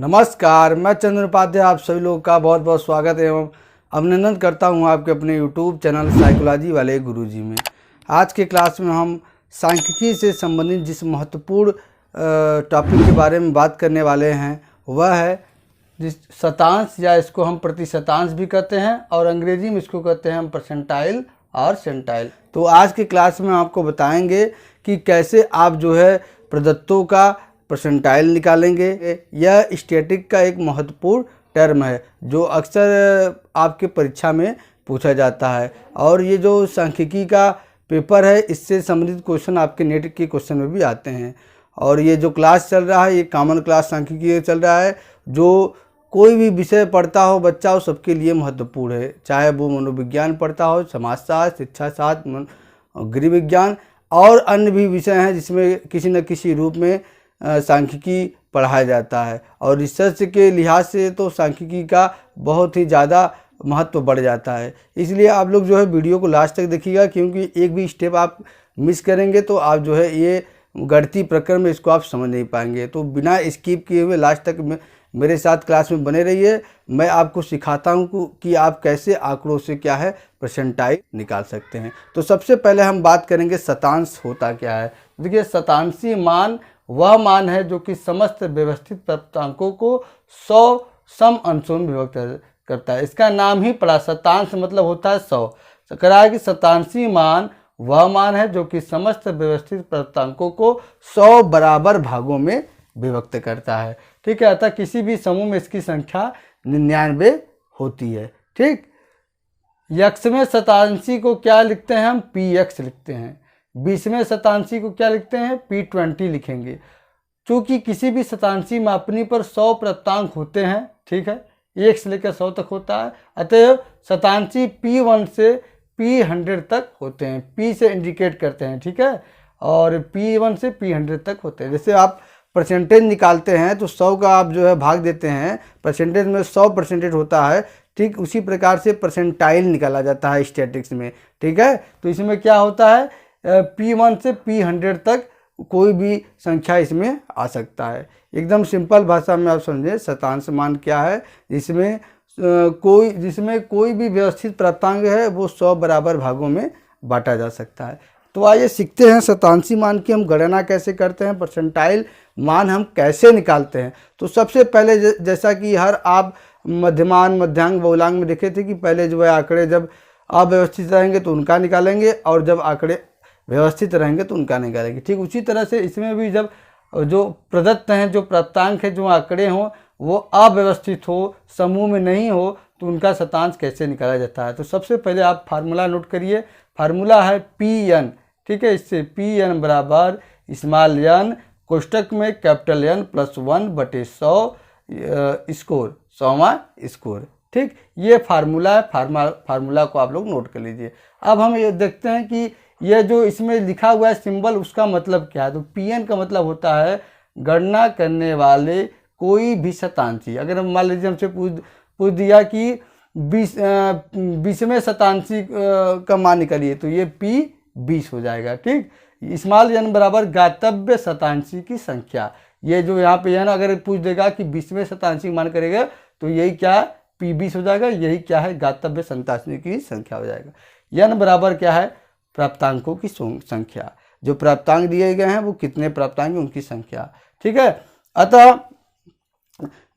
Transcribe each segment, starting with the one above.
नमस्कार, मैं चंद्र उपाध्याय आप सभी लोगों का बहुत बहुत स्वागत एवं अभिनंदन करता हूं आपके अपने YouTube चैनल साइकोलॉजी वाले गुरुजी में। आज के क्लास में हम सांख्यिकी से संबंधित जिस महत्वपूर्ण टॉपिक के बारे में बात करने वाले हैं वह है जिस शतांश, या इसको हम प्रतिशतांश भी कहते हैं और अंग्रेजी में इसको कहते हैं हम परसेंटाइल और सेंटाइल। तो आज के क्लास में आपको बताएंगे कि कैसे आप जो है प्रदत्तों का परसेंटाइल निकालेंगे। यह स्टैटिक का एक महत्वपूर्ण टर्म है जो अक्सर आपके परीक्षा में पूछा जाता है, और ये जो सांख्यिकी का पेपर है इससे संबंधित क्वेश्चन आपके नेट के क्वेश्चन में भी आते हैं। और ये जो क्लास चल रहा है ये कॉमन क्लास सांख्यिकी चल रहा है, जो कोई भी विषय पढ़ता हो बच्चा हो सबके लिए महत्वपूर्ण है, चाहे वो मनोविज्ञान पढ़ता हो, समाजशास्त्र, शिक्षा शास्त्र, गृह विज्ञान और अन्य भी विषय हैं जिसमें किसी न किसी रूप में सांख्यिकी पढ़ाया जाता है। और रिसर्च के लिहाज से तो सांख्यिकी का बहुत ही ज़्यादा महत्व बढ़ जाता है। इसलिए आप लोग जो है वीडियो को लास्ट तक देखिएगा, क्योंकि एक भी स्टेप आप मिस करेंगे तो आप जो है ये गणितीय प्रकरण में इसको आप समझ नहीं पाएंगे। तो बिना स्किप किए हुए लास्ट तक मेरे साथ क्लास में बने रहिए। मैं आपको सिखाता हूँ कि आप कैसे आंकड़ों से क्या है परसेंटाइल निकाल सकते हैं। तो सबसे पहले हम बात करेंगे शतांश होता क्या है। देखिए, शतांशी मान वह मान है जो कि समस्त व्यवस्थित प्राप्तांकों को 100 सम अंशों में विभक्त करता है। इसका नाम ही पड़ा, शतांश मतलब होता है 100। कह रहा है कि शतांशी मान वह मान है जो कि समस्त व्यवस्थित प्राप्तांकों को 100 बराबर भागों में विभक्त करता है। ठीक है, अतः किसी भी समूह में इसकी संख्या 99 होती है। ठीक, यक्स में शतांशी को क्या लिखते हैं हम? px लिखते हैं। 20 में शतांशी को क्या लिखते हैं? p20 लिखेंगे। चूंकि किसी भी शतांशी मापनी पर 100 प्राप्तांक होते हैं, ठीक है, 1 से लेकर 100 तक होता है, अतएव शतांशी p1 से p100 तक होते हैं। p से इंडिकेट करते हैं, ठीक है, और p1 से p100 तक होते हैं। जैसे आप परसेंटेज निकालते हैं तो 100 का आप जो है भाग देते हैं, परसेंटेज में 100% होता है, ठीक उसी प्रकार से परसेंटाइल निकाला जाता है स्टैटिक्स में। ठीक है, तो इसमें क्या होता है, p1 से p100 तक कोई भी संख्या इसमें आ सकता है। एकदम सिंपल भाषा में आप समझें, शतांश मान क्या है, जिसमें कोई भी व्यवस्थित प्राप्तांक है वो 100 बराबर भागों में बांटा जा सकता है। तो आइए सीखते हैं शतांशी मान की हम गणना कैसे करते हैं, परसेंटाइल मान हम कैसे निकालते हैं। तो सबसे पहले जैसा कि हर आप मध्यमान, मध्यांक, बहुलांक में देखे थे कि पहले जो है आंकड़े जब अव्यवस्थित रहेंगे तो उनका निकालेंगे और जब आंकड़े व्यवस्थित रहेंगे तो उनका निकालेंगे। ठीक उसी तरह से इसमें भी जब जो प्रदत्त हैं, जो प्राप्तांक है, जो आंकड़े हों वो अव्यवस्थित हो, समूह में नहीं हो, तो उनका शतांश कैसे निकाला जाता है। तो सबसे पहले आप फार्मूला नोट करिए। फार्मूला है pn, ठीक है, इससे pn बराबर स्मॉल n कोष्टक में कैपिटल N प्लस 1/100 स्कोर, 100वां स्कोर। ठीक, ये फार्मूला है। फार्मूला को आप लोग नोट कर लीजिए। अब हम ये देखते हैं कि यह जो इसमें लिखा हुआ है सिंबल, उसका मतलब क्या है। तो pn का मतलब होता है गणना करने वाले कोई भी शतांशी। अगर हम मान लीजिए हमसे पूछ दिया कि 20वें शतांशी का मान निकालिए, तो ये p20 हो जाएगा। ठीक, स्मॉल n बराबर गातव्य शतांशी की संख्या। ये जो यहाँ पे n अगर पूछ देगा कि 20वें शतांशी मान करेगा तो यही क्या है, p20 हो जाएगा। यही क्या है, गातव्य शतांशी की संख्या हो जाएगा। n बराबर क्या है, प्राप्तांकों की संख्या। जो प्राप्तांक दिए गए हैं वो कितने प्राप्तांक हैं उनकी संख्या। ठीक है, अतः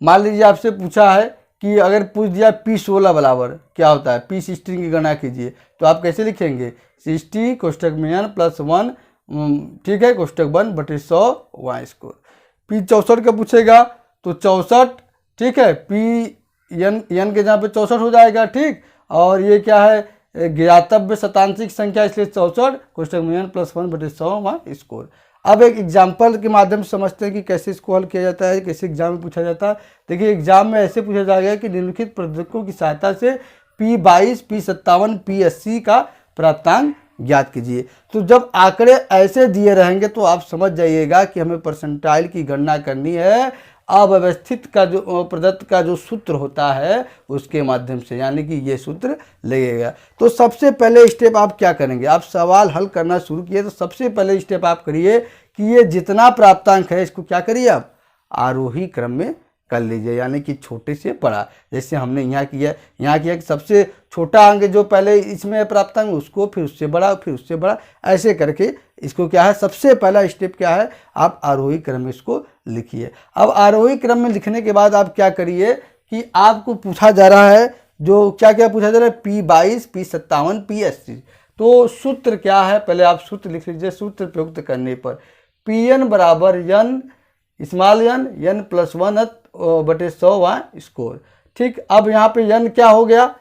मान लीजिए आपसे पूछा है कि अगर पूछ दिया p16 बराबर क्या होता है, p60 की गणना कीजिए, तो आप कैसे लिखेंगे, 60 कोष्टक में n प्लस 1, ठीक है, कोष्टक 1/100 वाई स्कोर। p64 का पूछेगा तो 64, ठीक है, n के जहाँ पे 64 हो जाएगा। ठीक, और ये क्या है, ज्ञातव्य शतांशिक संख्या, इसलिए 64 कोष्टक में n प्लस 1/100 वाई स्कोर। अब एक एग्जाम्पल के माध्यम से समझते हैं कि कैसे इसको हल किया जाता है, कैसे एग्जाम में पूछा जाता है। देखिए, एग्जाम में ऐसे पूछा जाएगा कि निम्नलिखित प्रदर्शकों की सहायता से p22, p57, p80 का प्राप्तांक ज्ञात कीजिए। तो जब आंकड़े ऐसे दिए रहेंगे तो आप समझ जाइएगा कि हमें परसेंटाइल की गणना करनी है अव्यवस्थित का जो प्रदत्त का जो सूत्र होता है उसके माध्यम से, यानी कि ये सूत्र लगेगा। तो सबसे पहले स्टेप आप क्या करेंगे, आप सवाल हल करना शुरू किए तो सबसे पहले स्टेप आप करिए कि ये जितना प्राप्तांक है इसको क्या करिए, आप आरोही क्रम में कर लीजिए, यानी कि छोटे से बड़ा। जैसे हमने यहाँ किया कि सबसे छोटा अंक जो पहले इसमें है प्राप्तांक उसको, फिर उससे बड़ा, फिर उससे बड़ा, ऐसे करके इसको क्या है, सबसे पहला स्टेप क्या है, आप आरोही क्रम में इसको लिखिए। अब आरोही क्रम में लिखने के बाद आप क्या करिए कि आपको पूछा जा रहा है, जो क्या क्या पूछा जा रहा है, P22, P57, P80। तो सूत्र क्या है, पहले आप सूत्र लिख लीजिए। सूत्र प्रयुक्त करने पर Pn बराबर n small n plus 1/100 score. ठीक, अब यहाँ पे n क्या हो गया,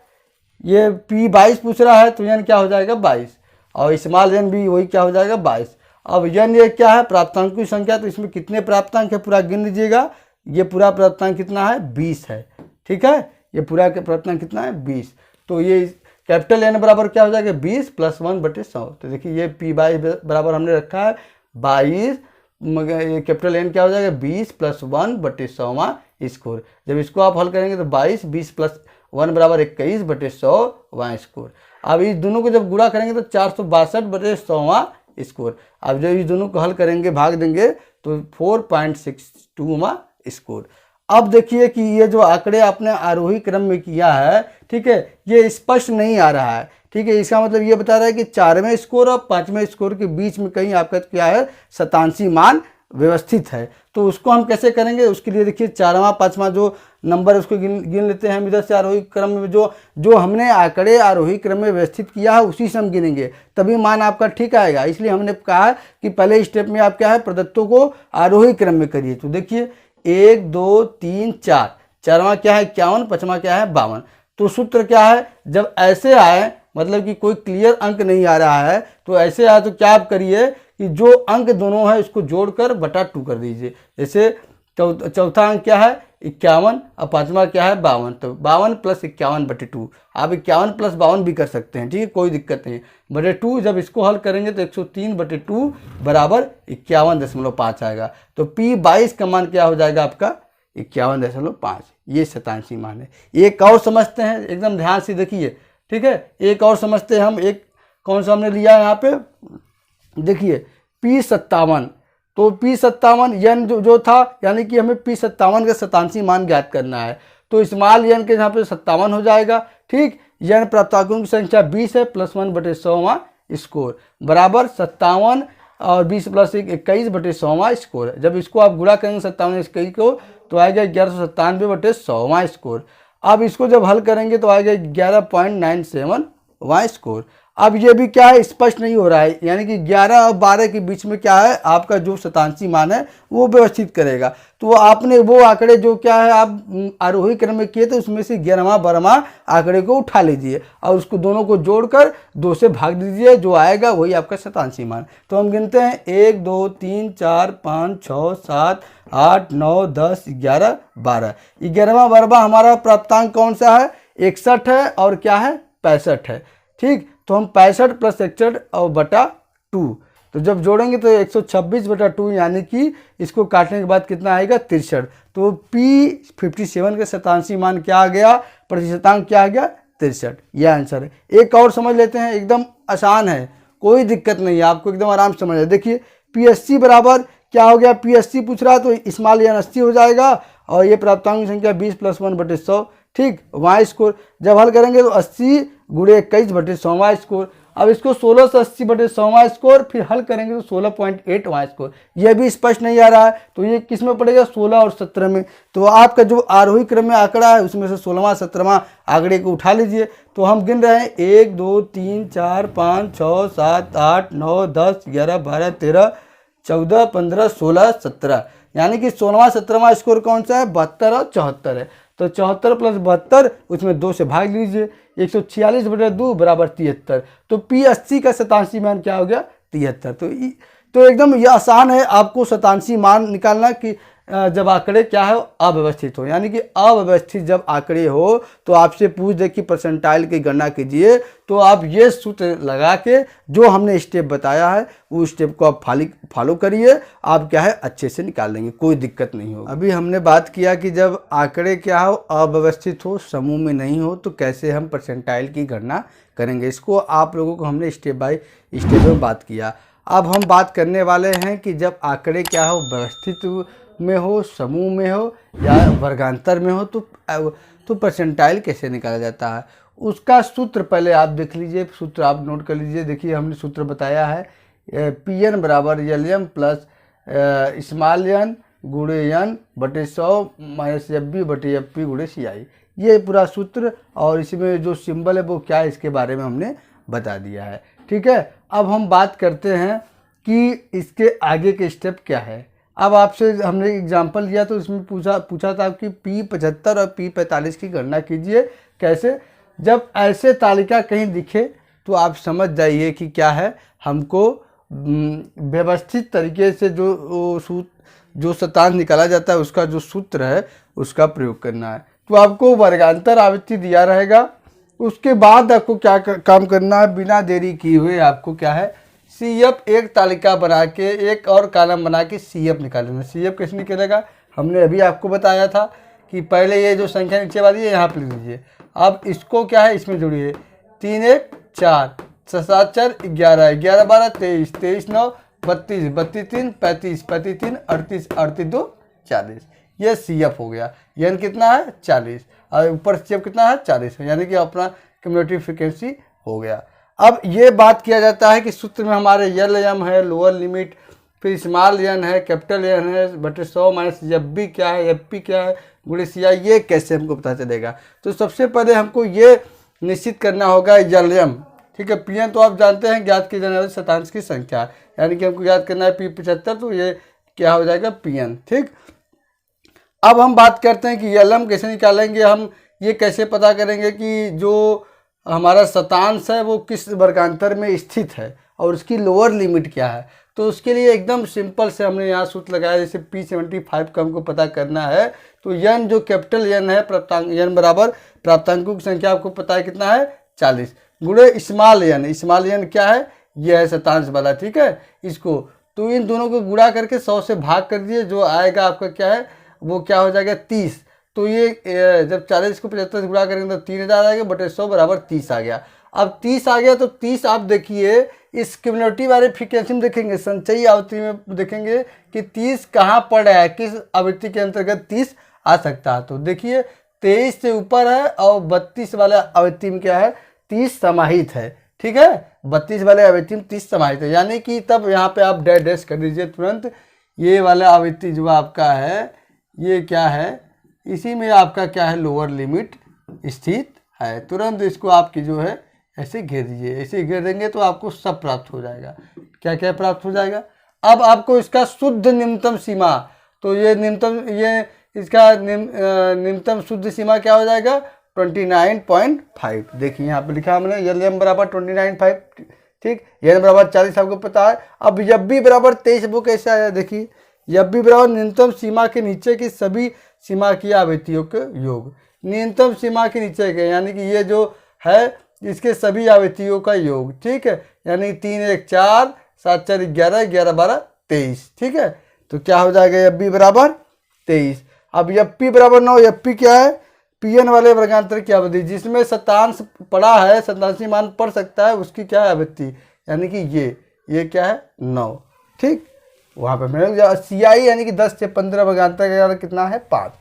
ये P22 पूछ रहा है तो n क्या हो जाएगा 22, और स्मॉल n भी वही क्या हो जाएगा 22। अब n ये क्या है, प्राप्तांक की संख्या, तो इसमें कितने प्राप्तांक है पूरा गिन लीजिएगा। ये पूरा प्राप्तांक कितना है, 20 है। ठीक है, ये पूरा का प्राप्तांक कितना है, 20। तो ये कैपिटल N बराबर क्या हो जाएगा, 20 प्लस 1/100। तो देखिए ये P22 बराबर हमने रखा है 22, मगर ये कैपिटल N क्या हो जाएगा, 20 प्लस 1/100 स्कोर। जब इसको आप हल करेंगे तो 22, 20 प्लस 1 बराबर 21/100 स्कोर। अब इस दोनों को जब गुणा करेंगे तो 462/100 स्कोर। अब जब इस दोनों को हल करेंगे, भाग देंगे, तो 4.62 स्कोर। अब देखिए कि ये जो आंकड़े आपने आरोही क्रम में किया है, ठीक है, ये स्पष्ट नहीं आ रहा है। ठीक है, इसका मतलब ये बता रहा है कि 4वें स्कोर और 5वें स्कोर के बीच में कहीं आपका क्या है, शतांशी मान व्यवस्थित है। तो उसको हम कैसे करेंगे, उसके लिए देखिए 4वां 5वां जो नंबर है उसको गिन लेते हैं हम इधर से। आरोही क्रम में जो हमने आंकड़े आरोही क्रम में व्यवस्थित किया है उसी से हम गिनेंगे, तभी मान आपका ठीक आएगा। इसलिए हमने कहा कि पहले स्टेप में आप क्या है, प्रदत्तों को आरोही क्रम में करिए। तो देखिए 1 2 3 4, 4वां क्या है 51, 5वां क्या है 52। तो सूत्र क्या है, जब ऐसे आए, मतलब कि कोई क्लियर अंक नहीं आ रहा है, तो ऐसे आए तो क्या आप करिए कि जो अंक दोनों है उसको जोड़कर बटा 2 कर दीजिए। जैसे चौथा अंक क्या है 51 और 5वां क्या है 52, तो 52 प्लस 51/2। आप 51 प्लस 52 भी कर सकते हैं, ठीक है, कोई दिक्कत नहीं। बटे 2 जब इसको हल करेंगे तो 103/2 बराबर 51.5 आएगा। तो P22 का मान क्या हो जाएगा आपका 51.5। ये शतांशी मान है। एक और समझते हैं, एकदम ध्यान से देखिए। ठीक है, एक और समझते हैं हम। एक कौन सा हमने लिया है यहाँ पे, देखिए P57। तो P57 n जो था, यानी कि हमें P57 का शतांशी मान ज्ञात करना है। तो स्मॉल n के यहाँ पे 57 हो जाएगा। ठीक, n प्राप्तांकों की संख्या 20 है, प्लस 1/100 स्कोर बराबर 57 और 20 प्लस 1 21/100 स्कोर है। जब इसको आप गुणा करेंगे 57 21 को तो आएगा 1197/100 स्कोर। अब इसको जब हल करेंगे तो आएगा 11.97 स्कोर। अब ये भी क्या है, स्पष्ट नहीं हो रहा है, यानी कि 11 और 12 के बीच में क्या है, आपका जो शतांशी मान है वो व्यवस्थित करेगा। तो आपने वो आंकड़े जो क्या है आप आरोही क्रम में किए थे उसमें से 11वां 12वां आंकड़े को उठा लीजिए और उसको दोनों को जोड़कर 2 से भाग दीजिए, जो आएगा वही आपका शतांशी मान। तो हम गिनते हैं 1 2 3 4 5 6 7 8 9 10 11 12। 11वां 12वां हमारा प्राप्तांक कौन सा है, 61 है और क्या है 65 है। ठीक, तो हम 65 प्लस 61 और बटा 2, तो जब जोड़ेंगे तो 126/2, यानी कि इसको काटने के बाद कितना आएगा 63। तो P57 का शतांशी मान क्या आ गया, प्रतिशतांक क्या आ गया 63। यह आंसर है। एक और समझ लेते हैं, एकदम आसान है, कोई दिक्कत नहीं है, आपको एकदम आराम से समझ है। देखिए P80 बराबर क्या हो गया, P80 पूछ रहा है तो स्मॉल n 80 हो जाएगा और ये प्राप्तांक की संख्या 20 प्लस 1/100। ठीक, y स्कोर जब हल करेंगे तो 80 गुणे 21/100 स्कोर। अब इसको 16 से 80/100 स्कोर, फिर हल करेंगे तो 16.8 स्कोर। यह भी स्पष्ट नहीं आ रहा है, तो ये किस में पड़ेगा 16 और 17 में। तो आपका जो आरोही क्रम में आंकड़ा है उसमें से 16वां 17वां आंकड़े को उठा लीजिए। तो हम गिन रहे हैं 1 2 3 4 5 6 7 8 9 10 11 12 13 14 15 16 17, यानी कि 16वां 17वां स्कोर कौन सा है, 72 और 74 है। तो 74 प्लस 72 उसमें 2 से भाग लीजिए, 146/2 बराबर 73। तो P80 का शतांशी मान क्या हो गया 73। तो एकदम ये आसान है आपको शतांशी मान निकालना कि जब आंकड़े क्या है अव्यवस्थित हो, यानी कि अव्यवस्थित जब आंकड़े हो तो आपसे पूछ दे कि परसेंटाइल की गणना कीजिए, तो आप ये सूत्र लगा के जो हमने स्टेप बताया है वो स्टेप को आप फॉलो करिए, आप क्या है अच्छे से निकाल लेंगे, कोई दिक्कत नहीं होगी। अभी हमने बात किया कि जब आंकड़े क्या हो अव्यवस्थित हो, समूह में नहीं हो, तो कैसे हम परसेंटाइल की गणना करेंगे। इसको आप लोगों को हमने स्टेप बाय स्टेप में बात किया। अब हम बात करने वाले हैं कि जब आंकड़े क्या हो व्यवस्थित में हो, समूह में हो या वर्गांतर में हो तो परसेंटाइल कैसे निकाला जाता है उसका सूत्र पहले आप देख लीजिए, सूत्र आप नोट कर लीजिए। देखिए हमने सूत्र बताया है Pn बराबर LM प्लस स्मॉल एन गुणे एन बटे 100 माइनस FB बटे FP गुणे CI, ये पूरा सूत्र और इसमें जो सिंबल है वो क्या है इसके बारे में हमने बता दिया है। ठीक है, अब हम बात करते हैं कि इसके आगे के स्टेप क्या है। अब आपसे हमने एग्जांपल लिया तो इसमें पूछा था कि P75 और P45 की गणना कीजिए। कैसे? जब ऐसे तालिका कहीं दिखे तो आप समझ जाइए कि क्या है, हमको व्यवस्थित तरीके से जो शतांश निकाला जाता है उसका जो सूत्र है उसका प्रयोग करना है। तो आपको वर्गांतर आवृत्ति दिया रहेगा, उसके बाद आपको क्या काम करना है, बिना देरी किए हुए आपको क्या है CF एक तालिका बना के एक और कॉलम बना के CF निकालेंगे। CF कैसे निकलेगा हमने अभी आपको बताया था कि पहले ये जो संख्या नीचे वाली है यहाँ पे लिख लीजिए। अब इसको क्या है इसमें जोड़िए, 3 1 4 7 4 11 11 12 23 23 9 32 32 3 35 35 3 38 38 2 40, ये CF हो गया। n कितना है 40 और ऊपर CF कितना है 40, यानी कि अपना क्यूमुलेटिव फ्रीक्वेंसी हो गया। अब ये बात किया जाता है कि सूत्र में हमारे LM है लोअर लिमिट, फिर स्मॉल n है, कैपिटल N है बटे 100 माइनस FB क्या है, FP क्या है गुणे CI, ये कैसे हमको पता चलेगा। तो सबसे पहले हमको ये निश्चित करना होगा LM। ठीक है, Pn तो आप जानते हैं ज्ञात की जाने वाली शतांश की संख्या, यानी कि हमको याद करना है P75, तो ये क्या हो जाएगा Pn। ठीक, अब हम बात करते हैं कि LM कैसे निकालेंगे। हम ये कैसे पता करेंगे कि जो हमारा शतांश है वो किस वर्गांतर में स्थित है और उसकी लोअर लिमिट क्या है। तो उसके लिए एकदम सिंपल से हमने यहाँ सूत्र लगाया, जैसे P75 का हमको पता करना है तो n जो कैपिटल N है प्राप्तांक n बराबर प्राप्तांकों की संख्या आपको पता है कितना है 40 गुणे स्मॉल n क्या है, यह है शतांश वाला। ठीक है, इसको तो इन दोनों को गुणा करके 100 से भाग कर दिए, जो आएगा आपका क्या है वो क्या हो जाएगा 30। तो ये जब 40 को 75 से गुणा करेंगे तो 3000 आएगा बटे 100 बराबर 30 आ गया। अब 30 आ गया तो 30 आप देखिए इस क्यूमुलेटिव वाले फ्रीक्वेंसी में देखेंगे, संचयी आवृत्ति में देखेंगे कि 30 कहाँ पड़ रहा है, किस आवृत्ति के अंतर्गत 30 आ सकता है। तो देखिए 23 से ऊपर है और 32 वाले आवृत्ति में क्या है 30 समाहित है। ठीक है, 32 वाले आवृत्ति में 30 समाहित है, यानी कि तब यहाँ पे आप डैश कर दीजिए तुरंत। ये वाला आवृत्ति जो आपका है ये क्या है, इसी में आपका क्या है लोअर लिमिट स्थित है। तुरंत इसको आपकी जो है ऐसे घेर दीजिए, ऐसे घेर देंगे तो आपको सब प्राप्त हो जाएगा। क्या क्या प्राप्त हो जाएगा। अब आपको इसका शुद्ध न्यूनतम सीमा, तो ये इसका न्यूनतम शुद्ध सीमा क्या हो जाएगा 29.5। देखिए यहाँ पे लिखा हमने LM बराबर 29.5। ठीक, n बराबर 40 आपको पता है। अब FB बराबर 23 वो कैसे आया, देखिए FB बराबर न्यूनतम सीमा के नीचे की सभी सीमा की आवृत्तियों के योग, न्यूनतम सीमा के नीचे के, यानी कि ये जो है इसके सभी आवृत्तियों का योग। ठीक है, यानी 3 1 4 7 4 11 11 12 23। ठीक है, तो क्या हो जाएगा FB बराबर 23। अब FP बराबर 9। FP क्या है, Pn वाले वर्गांतर की अवधि जिसमें शतांश पड़ा है, शतांशी मान पढ़ सकता है, उसकी क्या है आवृत्ति, यानी कि ये क्या है 9। ठीक, वहाँ पे मेरे CI यानी कि 10 से 15 वर्गांतर का कितना है 5।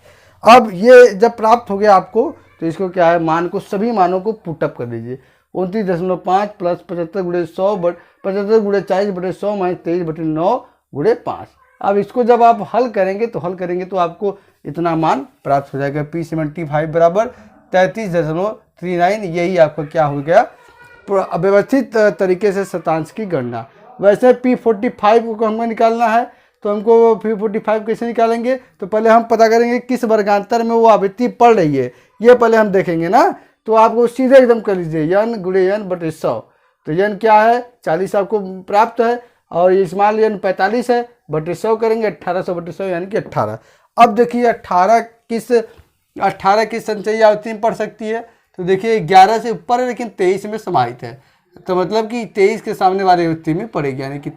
अब ये जब प्राप्त हो गया आपको तो इसको क्या है मान को सभी मानों को पुटअप कर दीजिए। 29.5 प्लस 75 गुणे 100 75 गुणे 40 बटे 100 माइनस 23 बटे 9 गुणे 5। अब इसको जब आप हल करेंगे तो आपको इतना मान प्राप्त हो जाएगा। P75 बराबर 33.39। यही आपका क्या हो गया व्यवस्थित तरीके से शतांश की गणना। वैसे P45 को हमको निकालना है तो हमको P45 कैसे निकालेंगे, तो पहले हम पता करेंगे किस वर्गांतर में वो आवृत्ति पड़ रही है, ये पहले हम देखेंगे ना। तो आपको सीधे एकदम कर लीजिए n गुणे n बटे 100। तो n क्या है 40 आपको प्राप्त है और ये स्मॉल n 45 है बटे 100 करेंगे 1800 बटे 100 यानी कि 18। अब देखिए 18 किस संचयी आवृत्ति में पड़ सकती है, तो देखिए 11 से ऊपर है लेकिन 23 में समाहित है, तो मतलब कि 23 के सामने वाली आवृत्ति में पड़ेगी, यानी कि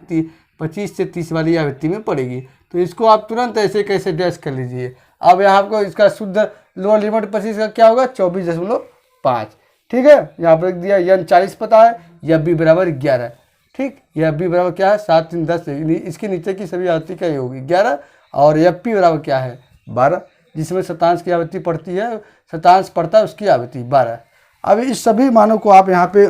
25 से 30 वाली आवृत्ति में पड़ेगी। तो इसको आप तुरंत ऐसे कैसे डैश कर लीजिए। अब यहाँ आपको इसका शुद्ध लोअर लिमिट 25 का क्या होगा 24.5। ठीक है, यहाँ पर दिया n 40 पता है, FB बराबर 11। ठीक, FB बराबर क्या है 7 3 10, इसके नीचे की सभी आवृत्ति का योग 11 और एफ पी बराबर क्या है 12, जिसमें शतांश की आवृत्ति पड़ती है, शतांश पड़ता है उसकी आवृत्ति 12। अब इस सभी मानों को आप यहाँ पे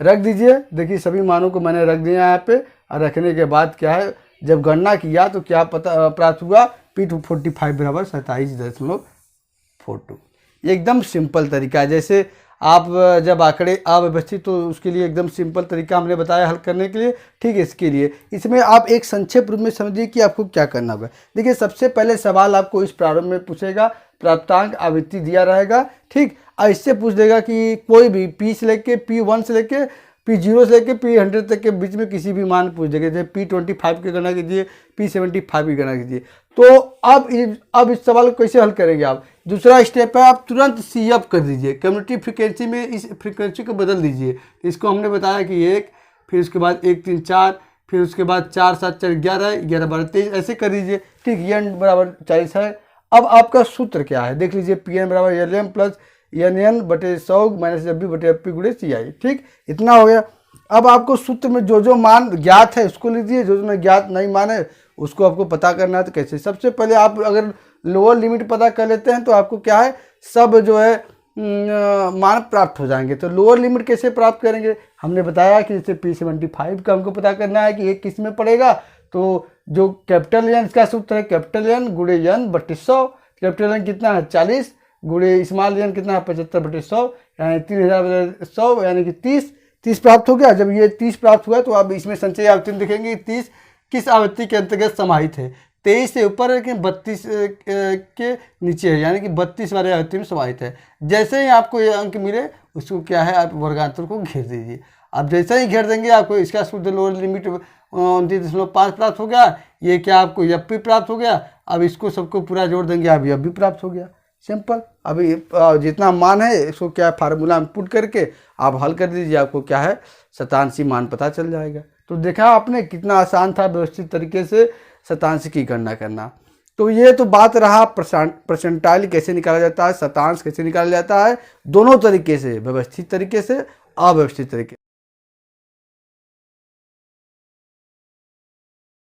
रख दीजिए। देखिए सभी मानों को मैंने रख दिया यहाँ पे, और रखने के बाद क्या है, जब गणना किया तो क्या पता प्राप्त हुआ, P245 बराबर 27.42। एकदम सिंपल तरीका है। जैसे आप जब आंकड़े अव्यवस्थित तो उसके लिए एकदम सिंपल तरीका हमने बताया हल करने के लिए। ठीक है, इसके लिए इसमें आप एक संक्षेप रूप में समझिए कि आपको क्या करना होगा। देखिए सबसे पहले सवाल आपको इस प्रारंभ में पूछेगा, प्राप्तांक आवृत्ति दिया रहेगा, ठीक, और इससे पूछ देगा कि कोई भी P से लेके P1 से लेके P0 से लेके P100 तक के बीच में किसी भी मान पूछ देगा। जैसे P25 की गणना कीजिए, P75 की गणना कीजिए। तो अब इस सवाल को कैसे हल करेंगे आप, दूसरा स्टेप है आप तुरंत CF कर दीजिए, कम्युनिटी फ्रीक्वेंसी में इस फ्रीक्वेंसी को बदल दीजिए। इसको हमने बताया कि 1, फिर उसके बाद 1 3 4, फिर उसके बाद 4 7 4 11, 11 12 23, ऐसे कर दीजिए। ठीक, n बराबर 40 है। अब आपका सूत्र क्या है देख लीजिए, Pn बराबर LM प्लस NN बटे 100 माइनस FB बटे FP गुणे CI। ठीक, इतना हो गया। अब आपको सूत्र में जो जो मान ज्ञात है उसको लीजिए, जो जो ज्ञात नहीं मान है उसको आपको पता करना है। तो कैसे, सबसे पहले आप अगर लोअर लिमिट पता कर लेते हैं तो आपको क्या है, सब जो है मान प्राप्त हो जाएंगे। तो लोअर लिमिट कैसे प्राप्त करेंगे, हमने बताया कि जैसे P75 का हमको पता करना है कि एक किस में पड़ेगा। तो जो कैपिटल एन इसका सूत्र है कैपिटल एन गुणे n बटे 100। कैपिटल एन कितना है 40 गुणे स्मॉल एन कितना है 75 बटे 100, यानी 3000 बटे 100 यानी कि 30 प्राप्त हो गया। जब ये 30 प्राप्त हुआ तो आप इसमें संचय आवृत्ति देखेंगे 30 किस आवृत्ति के अंतर्गत समाहित है, 23 से ऊपर है कि 32 के नीचे है, यानी कि 32 वाले आवृत्ति में समाहित है। जैसे ही आपको ये अंक मिले उसको क्या है, आप वर्गांतर को घेर दीजिए। अब जैसे ही घेर देंगे आपको इसका शुद्ध लोअर लिमिट 29.5 प्राप्त हो गया। ये क्या आपको FP प्राप्त हो गया। अब इसको सबको पूरा जोड़ देंगे, अब FB प्राप्त हो गया। सिंपल। अभी जितना मान है इसको क्या फार्मूला में पुट करके आप हल कर दीजिए, आपको क्या है शतांशी मान पता चल जाएगा। तो देखा आपने कितना आसान था व्यवस्थित तरीके से शतांश की गणना करना। तो ये तो बात रहा परसेंटाइल कैसे निकाला जाता है, शतांश कैसे निकाला जाता है, दोनों तरीके से, व्यवस्थित तरीके से, अव्यवस्थित तरीके।